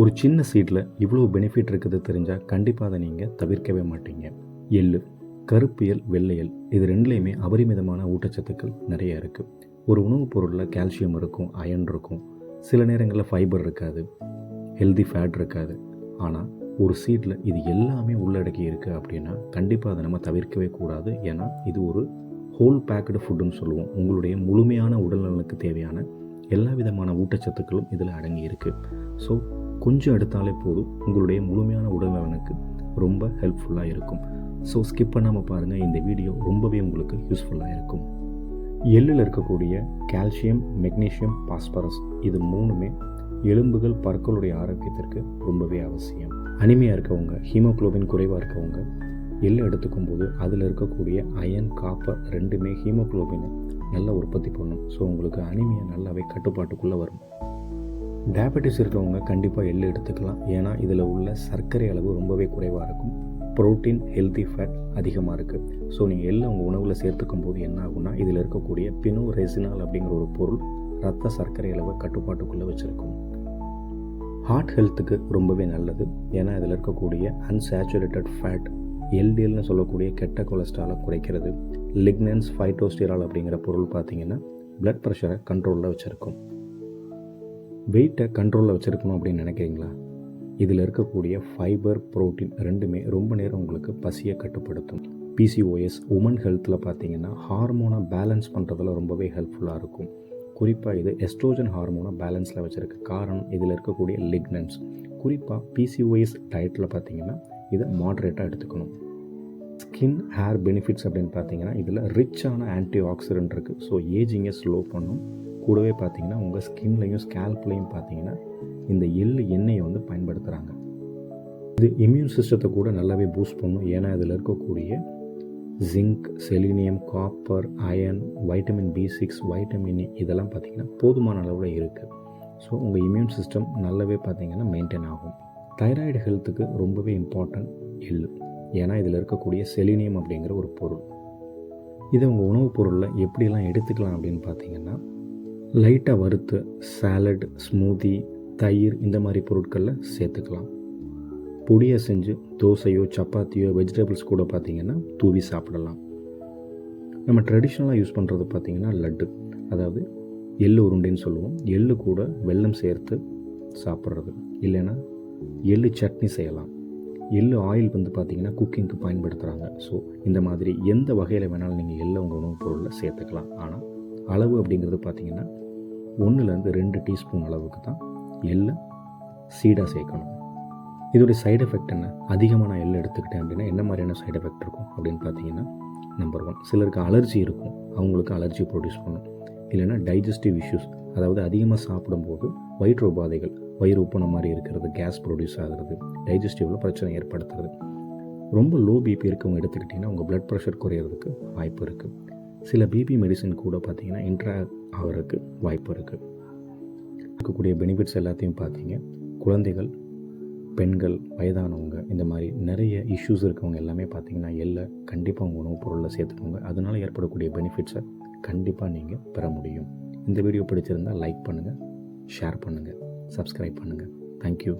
ஒரு சின்ன சீடில் இவ்வளோ பெனிஃபிட் இருக்குது தெரிஞ்சால் கண்டிப்பாக அதை நீங்கள் தவிர்க்கவே மாட்டீங்க. எள்ளு, கருப்பு எள், வெள்ளை எள், இது ரெண்டுலேயுமே அபரிமிதமான ஊட்டச்சத்துக்கள் நிறைய இருக்குது. ஒரு உணவுப் பொருளில் கால்சியம் இருக்கும், அயன் இருக்கும், சில நேரங்களில் ஃபைபர் இருக்காது, ஹெல்தி ஃபேட் இருக்காது. ஆனால் ஒரு சீடில் இது எல்லாமே உள்ளடக்கி இருக்குது அப்படின்னா கண்டிப்பாக அதை நம்ம தவிர்க்கவே கூடாது. ஏன்னா இது ஒரு ஹோல் பேக்கடு ஃபுட்டுன்னு சொல்லுவோம். உங்களுடைய முழுமையான உடல்நலனுக்கு தேவையான எல்லா விதமான ஊட்டச்சத்துக்களும் இதில் அடங்கி இருக்குது. ஸோ கொஞ்சம் எடுத்தாலே போதும், உங்களுடைய முழுமையான உடல்நலனுக்கு ரொம்ப ஹெல்ப்ஃபுல்லாக இருக்கும். ஸோ ஸ்கிப் பண்ணாமல் பாருங்கள், இந்த வீடியோ ரொம்பவே உங்களுக்கு யூஸ்ஃபுல்லாக இருக்கும். எள்ளில் இருக்கக்கூடிய கால்சியம், மெக்னீஷியம், பாஸ்பரஸ் இது மூணுமே எலும்புகள், பற்களுடைய ஆரோக்கியத்திற்கு ரொம்பவே அவசியம். அனிமியா இருக்கவங்க, ஹீமோக்ளோபின் குறைவாக இருக்கவங்க எள்ளு எடுத்துக்கும் போது அதில் இருக்கக்கூடிய அயன், காப்பர் ரெண்டுமே ஹீமோக்ளோபினை நல்லா உற்பத்தி பண்ணும். ஸோ உங்களுக்கு அனிமியா நல்லாவே கட்டுப்பாட்டுக்குள்ளே வரும். டயபெட்டிஸ் இருக்கவங்க கண்டிப்பாக எள்ளு எடுத்துக்கலாம். ஏன்னா இதில் உள்ள சர்க்கரை அளவு ரொம்பவே குறைவாக இருக்கும். ப்ரோட்டீன், ஹெல்தி ஃபேட் அதிகமாக இருக்குது. ஸோ நீங்கள் எள்ளு உங்கள் உணவில் சேர்த்துக்கும் போது என்ன ஆகும்னா இதில் இருக்கக்கூடிய பினோரெசினால் அப்படிங்கிற ஒரு பொருள் ரத்த சர்க்கரை அளவை கட்டுப்பாட்டுக்குள்ளே வச்சுருக்கும். ஹார்ட் ஹெல்த்துக்கு ரொம்பவே நல்லது. ஏன்னா இதில் இருக்கக்கூடிய அன்சேச்சுரேட்டட் ஃபேட் எல்டிஎல்னு சொல்லக்கூடிய கெட்ட கொலஸ்ட்ராலை குறைக்கிறது. லிக்னன்ஸ், ஃபைட்டோஸ்டிரால் அப்படிங்கிற பொருள் பார்த்திங்கன்னா பிளட் ப்ரெஷரை கண்ட்ரோலில் வச்சுருக்கும். வெயிட்டை கண்ட்ரோலில் வச்சுருக்கணும் அப்படின்னு நினைக்கிறீங்களா? இதில் இருக்கக்கூடிய ஃபைபர், புரோட்டீன் ரெண்டுமே ரொம்ப நேரம் உங்களுக்கு பசியை கட்டுப்படுத்தும். பிசிஓஎஸ், உமன் ஹெல்த்தில் பார்த்திங்கன்னா ஹார்மோனை பேலன்ஸ் பண்ணுறதுல ரொம்பவே ஹெல்ப்ஃபுல்லாக இருக்கும். குறிப்பாக இது எஸ்ட்ரோஜன் ஹார்மோனை பேலன்ஸில் வச்சுருக்க காரணம் இதில் இருக்கக்கூடிய லிக்னன்ஸ். குறிப்பாக பிசிஓஎஸ் டயட்டில் பார்த்திங்கன்னா இதை மாட்ரேட்டாக எடுத்துக்கணும். ஸ்கின், ஹேர் பெனிஃபிட்ஸ் அப்படின்னு பார்த்தீங்கன்னா இதில் ரிச்சான ஆன்டி ஆக்சிடென்ட் இருக்குது. ஸோ ஏஜிங்கை ஸ்லோ பண்ணும். கூடவே பார்த்தீங்கன்னா உங்கள் ஸ்கின்லையும் ஸ்கேல்ப்லையும் பார்த்தீங்கன்னா இந்த எள்ளு எண்ணெயை வந்து பயன்படுத்துகிறாங்க. இது இம்யூன் சிஸ்டத்தை கூட நல்லாவே பூஸ்ட் பண்ணும். ஏன்னா இதில் இருக்கக்கூடிய zinc, selenium, copper, iron, vitamin B6, vitamin E இதெல்லாம் பார்த்திங்கன்னா போதுமான அளவில் இருக்குது. ஸோ உங்கள் இம்யூன் சிஸ்டம் நல்லாவே பார்த்திங்கன்னா மெயின்டைன் ஆகும். தைராய்டு ஹெல்த்துக்கு ரொம்பவே இம்பார்ட்டன்ட் எள்ளு. ஏன்னா இதில் இருக்கக்கூடிய செலினியம் அப்படிங்கிற ஒரு பொருள். இதை உங்கள் உணவுப் பொருளில் எப்படியெல்லாம் எடுத்துக்கலாம் அப்படின்னு பார்த்தீங்கன்னா லைட்டாக வறுத்து சாலட், ஸ்மூதி, தயிர் இந்த மாதிரி பொருட்களில் சேர்த்துக்கலாம். பொடியை செஞ்சு தோசையோ, சப்பாத்தியோ, வெஜிடபிள்ஸ் கூட பார்த்திங்கன்னா தூவி சாப்பிடலாம். நம்ம ட்ரெடிஷ்னலாக யூஸ் பண்ணுறது பார்த்திங்கன்னா லட்டு, அதாவது எள்ளு உருண்டைன்னு சொல்லுவோம். எள்ளு கூட வெல்லம் சேர்த்து சாப்பிட்றது. இல்லைன்னா எள்ளு சட்னி செய்யலாம். எள்ளு ஆயில் வந்து பார்த்திங்கன்னா குக்கிங்க்கு பயன்படுத்துகிறாங்க. ஸோ இந்த மாதிரி எந்த வகையில் வேணாலும் நீங்கள் எள்ளை உங்கள் உணவுப் பொருளில் சேர்த்துக்கலாம். ஆனால் அளவு அப்படிங்கிறது பார்த்திங்கன்னா 1-2 டீஸ்பூன் அளவுக்கு தான் எள்ளை சீடாக சேர்க்கணும். இதோடைய சைடு எஃபெக்ட் என்ன? அதிகமாக நான் எள்ளு எடுத்துக்கிட்டேன் அப்படின்னா என்ன மாதிரியான சைடு எஃபெக்ட் இருக்கும் அப்படின்னு பார்த்தீங்கன்னா, நம்பர் 1, சிலருக்கு அலர்ஜி இருக்கும். அவங்களுக்கு அலர்ஜி ப்ரொடியூஸ் பண்ணும். இல்லைன்னா டைஜஸ்டிவ் இஷ்யூஸ், அதாவது அதிகமாக சாப்பிடும்போது வயிற்று உபாதைகள், வயிறு உப்புன மாதிரி இருக்கிறது, கேஸ் ப்ரொடியூஸ் ஆகிறது, டைஜஸ்டிவில் பிரச்சனை ஏற்படுத்துறது. ரொம்ப லோ பிபி இருக்கவங்க எடுத்துக்கிட்டிங்கன்னா உங்கள் பிளட் ப்ரெஷர் குறையிறதுக்கு வாய்ப்பு இருக்குது. சில பிபி மெடிசின் கூட பார்த்திங்கன்னா இன்ட்ரா ஆகிறதுக்கு வாய்ப்பு இருக்குது. இருக்கக்கூடிய பெனிஃபிட்ஸ் எல்லாத்தையும் பார்த்தீங்க. குழந்தைகள், பெண்கள், வயதானவங்க, இந்த மாதிரி நிறைய இஷ்யூஸ் இருக்கவங்க எல்லாமே பார்த்திங்கன்னா எள்ளை கண்டிப்பாக உங்கள் உணவுப் பொருளில் சேர்த்துக்கோங்க. அதனால் ஏற்படக்கூடிய பெனிஃபிட்ஸை கண்டிப்பாக நீங்கள் பெற முடியும். இந்த வீடியோ பிடிச்சிருந்தால் லைக் பண்ணுங்கள், ஷேர் பண்ணுங்கள், சப்ஸ்கிரைப் பண்ணுங்கள். தேங்க்யூ.